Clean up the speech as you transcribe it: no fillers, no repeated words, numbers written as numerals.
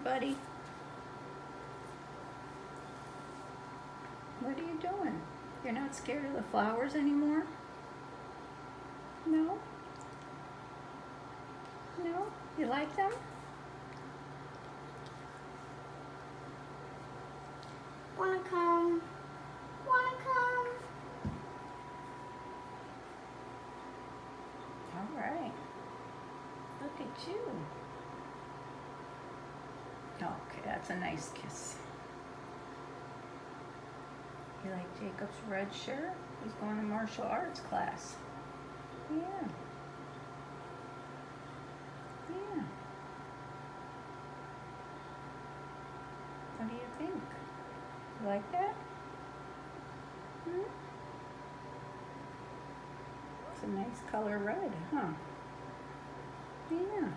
buddy. What are you doing? You're not scared of the flowers anymore? No? No? You like them? Wanna come? Wanna come? All right. Look at you. Okay, that's a nice kiss. You like Jacob's red shirt? He's going to martial arts class. Yeah. Yeah. What do you think? You like that? Hmm? It's a nice color red, huh? Yeah.